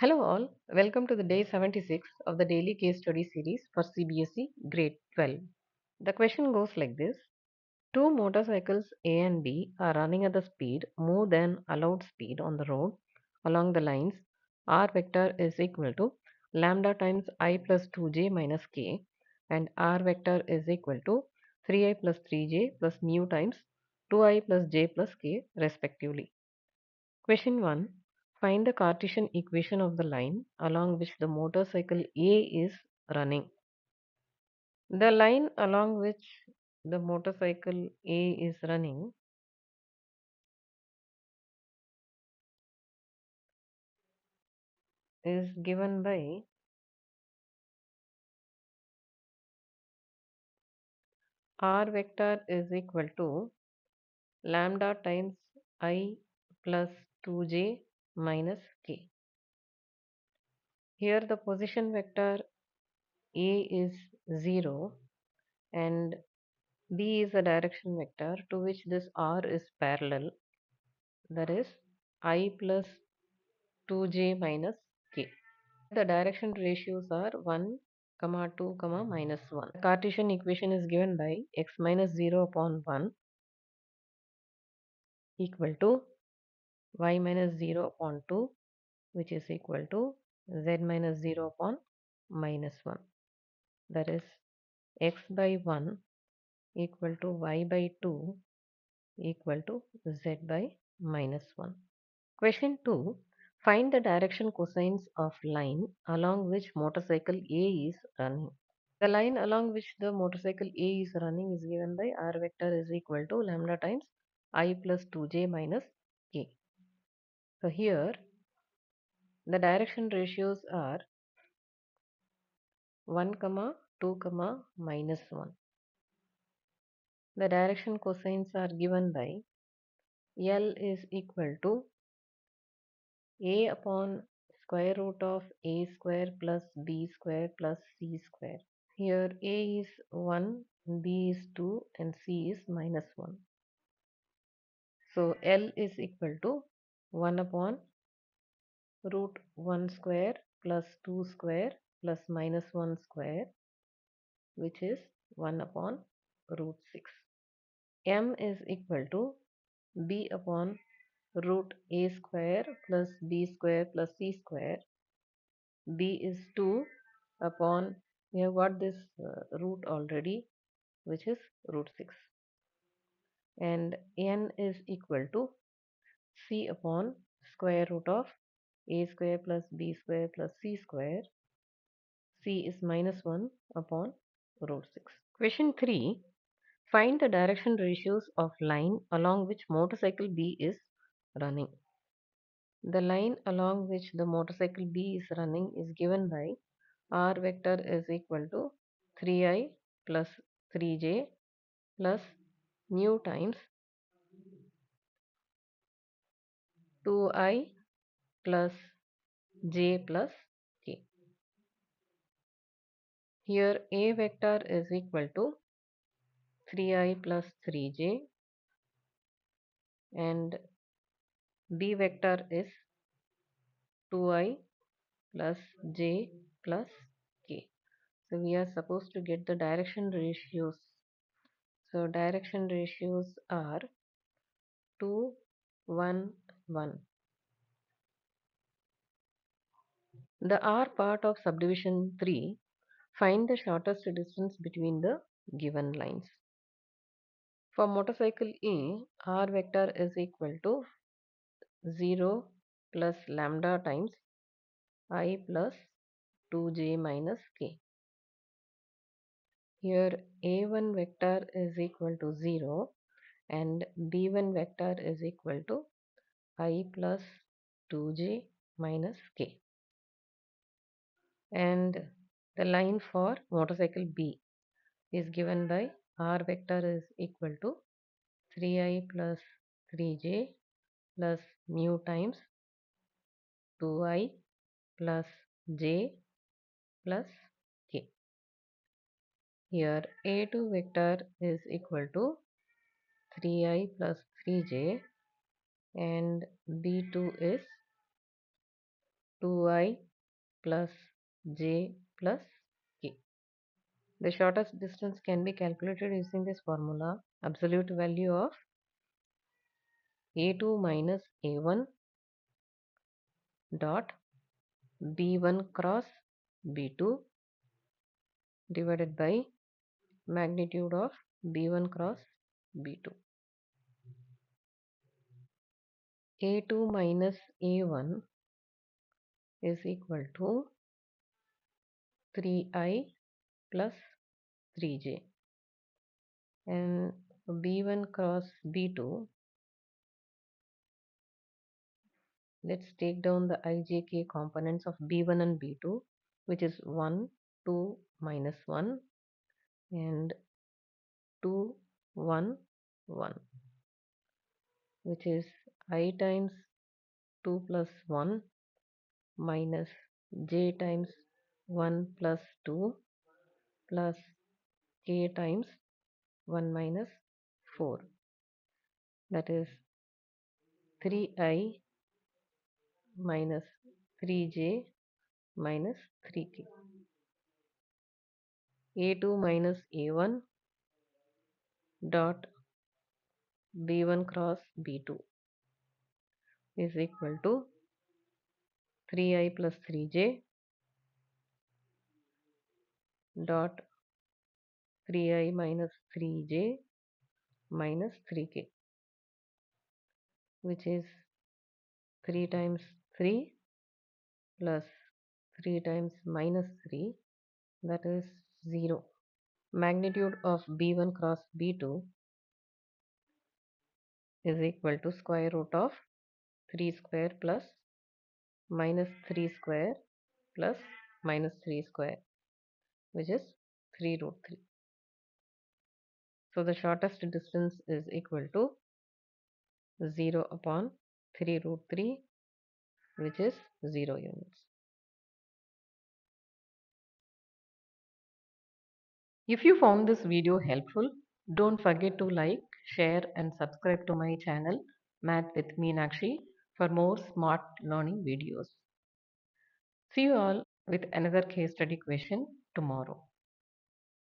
Hello all, welcome to the day 76 of the daily case study series for CBSE grade 12. The question goes like this. Two motorcycles A and B are running at the speed more than allowed speed on the road along the lines R vector is equal to lambda times I plus 2j minus k and R vector is equal to 3i plus 3j plus mu times 2i plus j plus k respectively. Question 1. Find the Cartesian equation of the line along which the motorcycle A is running. The line along which the motorcycle A is running is given by R vector is equal to lambda times I plus 2j minus k. Here the position vector A is 0 and B is the direction vector to which this R is parallel, that is I plus 2j minus k. The direction ratios are 1, 2, minus 1. The Cartesian equation is given by x minus 0 upon 1 equal to y minus 0 upon 2, which is equal to z minus 0 upon minus 1. That is x by 1 equal to y by 2 equal to z by minus 1. Question 2. Find the direction cosines of line along which motorcycle A is running. The line along which the motorcycle A is running is given by R vector is equal to lambda times I plus 2j minus k. So here the direction ratios are 1, 2, minus 1. The direction cosines are given by L is equal to A upon square root of A square plus B square plus C square. Here A is 1, B is 2 and C is minus 1. So L is equal to 1 upon root 1 square plus 2 square plus minus 1 square, which is 1 upon root 6. M is equal to B upon root A square plus B square plus C square. B is 2 upon, we have got this root already, which is root 6. And N is equal to C upon square root of A square plus B square plus C square. C is minus 1 upon root 6. Question 3. Find the direction ratios of line along which motorcycle B is running. The line along which the motorcycle B is running is given by R vector is equal to 3i plus 3j plus mu times 2i plus j plus k. Here A vector is equal to 3i plus 3j and B vector is 2i plus j plus k. So we are supposed to get the direction ratios. So direction ratios are 2, 1, 1. The R part of subdivision 3, find the shortest distance between the given lines. For motorcycle A, R vector is equal to 0 plus lambda times I plus 2j minus k. Here A1 vector is equal to 0 and B1 vector is equal to I plus 2j minus k. And the line for motorcycle B is given by R vector is equal to 3i plus 3j plus mu times 2i plus j plus k. Here A2 vector is equal to 3i plus 3j and B2 is 2i plus j plus k. The shortest distance can be calculated using this formula. Absolute value of a2 minus a1 dot b1 cross b2 divided by magnitude of b1 cross b2. a2 minus a1 is equal to 3i plus 3j, and b1 cross b2, let's take down the ijk components of b1 and b2, which is 1, 2, minus 1, and 2, 1, 1, which is I times 2 plus 1 minus j times 1 plus 2 plus k times 1 minus 4, that is 3i minus 3j minus 3k. a2 minus a1 dot b1 cross b2 is equal to 3i plus 3j dot 3i minus 3j minus 3k, which is 3 times 3 plus 3 times minus 3, that is 0. Magnitude of b1 cross b2 is equal to square root of 3 square plus minus 3 square plus minus 3 square, which is 3 root 3. So the shortest distance is equal to 0 upon 3 root 3, which is 0 units. If you found this video helpful, don't forget to like, share and subscribe to my channel Math with Meenakshi for more smart learning videos. See you all with another case study question tomorrow.